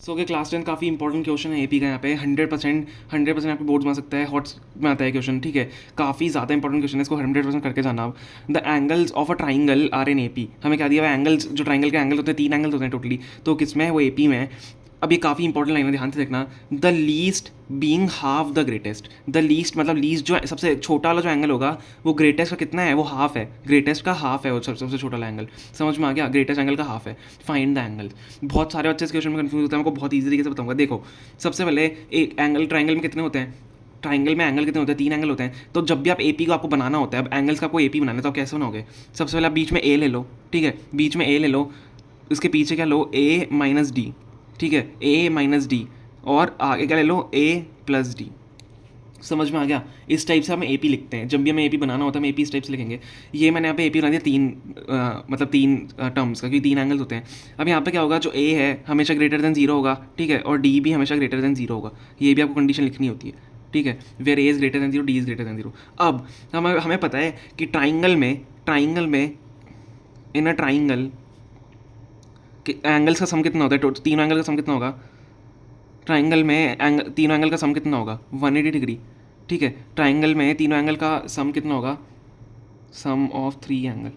सो कि क्लास 10 काफ़ी important question है एपी का। यहाँ पे 100% आपके बोर्ड में आ सकता है, हॉट्स में आता है क्वेश्चन, ठीक है। काफ़ी ज़्यादा इंपॉर्टेंट क्वेश्चन है, इसको 100% करके जाना आप। The angles of a triangle are in AP. हमें क्या दिया हुआ है, एंगल्स, जो ट्राइंगल के एंगल होते हैं, 3 एंगल्स होते हैं टोटली, तो किसमें है, वो एपी में है। अब ये काफ़ी इंपॉर्टेंट लाइन है, ध्यान से देखना। The least being half the greatest. The least मतलब लीस्ट जो सबसे छोटा वाला जो एंगल होगा वो ग्रेटेस्ट का कितना है, वो हाफ है। ग्रेटेस्ट का हाफ है वो सबसे छोटा वाला एंगल। समझ में आ गया, ग्रेटेस्ट एंगल का हाफ है। Find the angle. बहुत सारे बच्चे इस क्वेश्चन में कंफ्यूज होते हैं, मैं आपको बहुत ईजी तरीके से बताऊंगा। देखो, सबसे पहले एक एंगल, ट्राइंगल में कितने होते हैं, ट्राइंगल में एंगल कितने होते हैं, 3 एंगल होते हैं। तो जब भी आप एपी को आपको बनाना होता है, अब एंगल्स का आपको एपी बनाना है, तो आप कैसे बनाओगे। सबसे पहले आप बीच में ए ले लो, ठीक है, बीच में ए ले लो, उसके पीछे क्या लो, ए माइनस डी, ठीक है, ए माइनस डी, और आगे क्या ले लो, ए प्लस डी। समझ में आ गया। इस टाइप से हम एपी लिखते हैं, जब भी हमें एपी बनाना होता है हम एपी इस टाइप से लिखेंगे। ये मैंने यहाँ पे एपी बना दिया मतलब तीन टर्म्स का, क्योंकि 3 एंगल्स होते हैं। अब यहाँ पे क्या होगा, जो ए है हमेशा ग्रेटर देन 0 होगा, ठीक है, और डी भी हमेशा ग्रेटर देन 0 होगा। ये भी आपको कंडीशन लिखनी होती है, ठीक है। Where a is greater than 0, d is greater than 0। अब हमें पता है कि ट्राइंगल में इन अ ट्राइंगल एंगल्स का सम कितना होता है, तीनों एंगल का सम कितना होगा। ट्राइंगल में तीनों एंगल का सम कितना होगा, 180 डिग्री, ठीक है। ट्राइंगल में तीनों एंगल का सम कितना होगा, सम ऑफ 3 एंगल,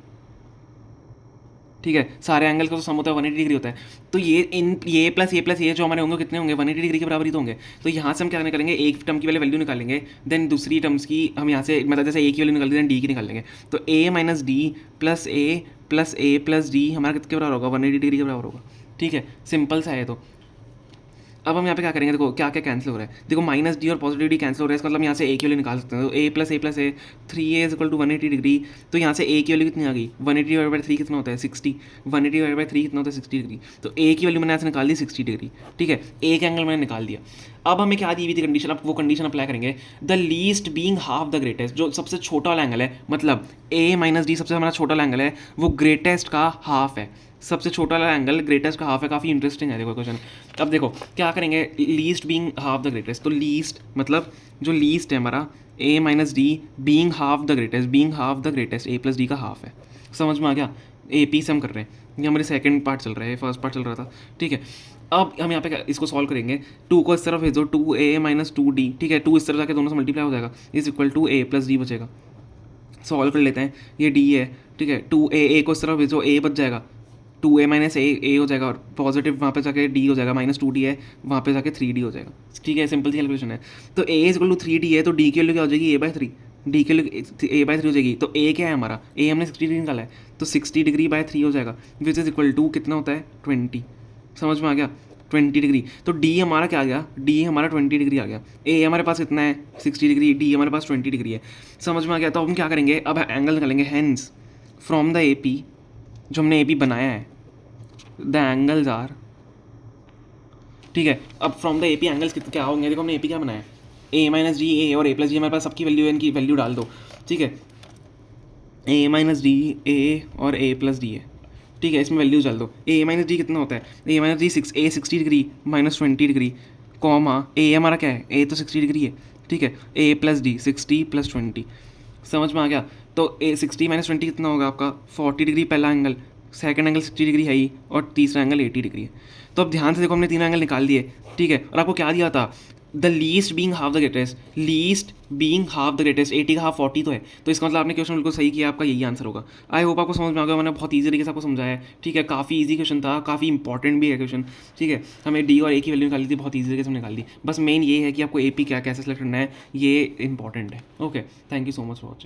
ठीक है। सारे एंगल का तो सम होता है 180 डिग्री होता है। तो ये प्लस ये जो हमारे होंगे कितने होंगे, 180 डिग्री के बराबर ही तो होंगे। तो यहाँ से हम क्या करेंगे, एक टर्म की पहले वैल्यू निकालेंगे, देन दूसरी टर्म्स की हम यहाँ से, मतलब जैसे ए की वैल्यू निकाल दी, देन डी की निकाल लेंगे। तो ए माइनस डी प्लस ए प्लस डी हमारा कितने के बराबर होगा, 180 डिग्री के बराबर होगा, ठीक है। सिंपल सा है। तो अब हम यहाँ पे क्या करेंगे, देखो क्या क्या कैंसिल हो रहा है, देखो माइनस डी और पॉजिटिव डी कैंसिल हो रहा है, इसका मतलब यहाँ से ए की वैल्यू निकाल सकते हैं। तो A plus A 3a is equal to 180 degree. तो यहाँ से ए की वैल्यू कितनी आ गई, 180/3 कितना होता है, 60। 180/3 कितना होता है, 60 डिग्री। तो ए की वैल्यू मैंने यहाँ से निकाल दी 60 डिग्री, ठीक है। एक एंगल मैंने निकाल दिया। अब हमें क्या दी हुई थी कंडीशन, अब वो कंडीशन अप्लाई करेंगे। The least being half the greatest, जो सबसे छोटा वाला एंगल है, मतलब ए माइनस डी सबसे हमारा छोटा वाला एंगल है, वो ग्रेटेस्ट का हाफ है। सबसे छोटा वाला एंगल ग्रेटेस्ट का हाफ है। काफ़ी इंटरेस्टिंग है देखो क्वेश्चन। अब देखो क्या करेंगे, least being half the greatest. तो लीस्ट मतलब जो लीस्ट है हमारा, A minus D being half the greatest, being half the greatest, A plus D का हाफ है। समझ में आ गया। ए पी से हम कर रहे हैं, ये हमारे सेकंड पार्ट चल रहा है, फर्स्ट पार्ट चल रहा था, ठीक है। अब हम यहाँ पे इसको सॉल्व करेंगे। 2 को इस तरफ भेजो, 2a माइनस 2d, ठीक है। 2 इस तरफ जाके दोनों से मल्टीप्लाई हो जाएगा, is equal to a plus d बचेगा। सॉल्व कर लेते हैं, ये d है, ठीक है। 2a को इस तरफ भेजो, a बच जाएगा, 2a माइनस ए हो जाएगा, और पॉजिटिव वहाँ पे जाके डी हो जाएगा, माइनस 2d है, वहाँ पे जाके 3d हो जाएगा, ठीक है। सिंपल सी कैलकुलेशन है। तो a is equal to 3d है, तो d की वैल्यू क्या हो जाएगी, a/3। डी के लिए a/3 हो जाएगी। तो a क्या है हमारा, a हमने 60 डिग्री निकाला है, तो 60 डिग्री बाय 3 हो जाएगा, विच इज इक्वल टू कितना होता है, 20। समझ में आ गया, 20 डिग्री। तो डी हमारा क्या आ गया, डी हमारा 20 डिग्री आ गया। ए हमारे पास कितना है, 60 डिग्री, डी हमारे पास 20 डिग्री है। समझ में आ गया। तो हम क्या करेंगे, अब एंगल निकालेंगे। Hence from the A P, जो हमने ए पी बनाया है, द एंगल्स आर, ठीक है। अब from the A P angles क्या होंगे, देखो हमने ए पी क्या बनाया है, ए माइनस डी, ए और ए प्लस डी, हमारे पास सबकी वैल्यू है, इनकी वैल्यू डाल दो, ठीक है। ए माइनस डी, ए और ए प्लस डी है, ठीक है। इसमें वैल्यूज डाल दो। ए माइनस डी कितना होता है, A minus D A 60 degree minus 20 degree, comma A हमारा क्या है, ए तो 60 डिग्री है, ठीक है। ए प्लस डी 60 प्लस 20। समझ में आ गया। तो ए 60 माइनस 20 कितना होगा आपका, 40 डिग्री पहला एंगल, सेकंड एंगल 60 डिग्री है ही, और तीसरा एंगल 80 डिग्री है। तो अब ध्यान से देखो, हमने 3 एंगल निकाल दिए, ठीक है। और आपको क्या दिया था, the least being half the greatest, least being half the greatest, 80 का हाफ 40 तो है। तो इसका मतलब आपने क्वेश्चन बिल्कुल सही किया, आपका यही आंसर होगा। आई होप आपको समझ में आ गया, मैंने बहुत ईजी तरीके से आपको समझाया है, ठीक है। काफ़ी ईजी क्वेश्चन था, काफ़ी इंपॉर्टेंट भी है क्वेश्चन, ठीक है। हमें डी और ए की वैल्यू निकाली थी, बहुत ईजी तरीके से निकाल दी। बस मेन ये है कि आपको ए पी क्या कैसे सेलेक्ट करना है, ये इंपॉर्टेंट है। Okay, thank you so much for watching.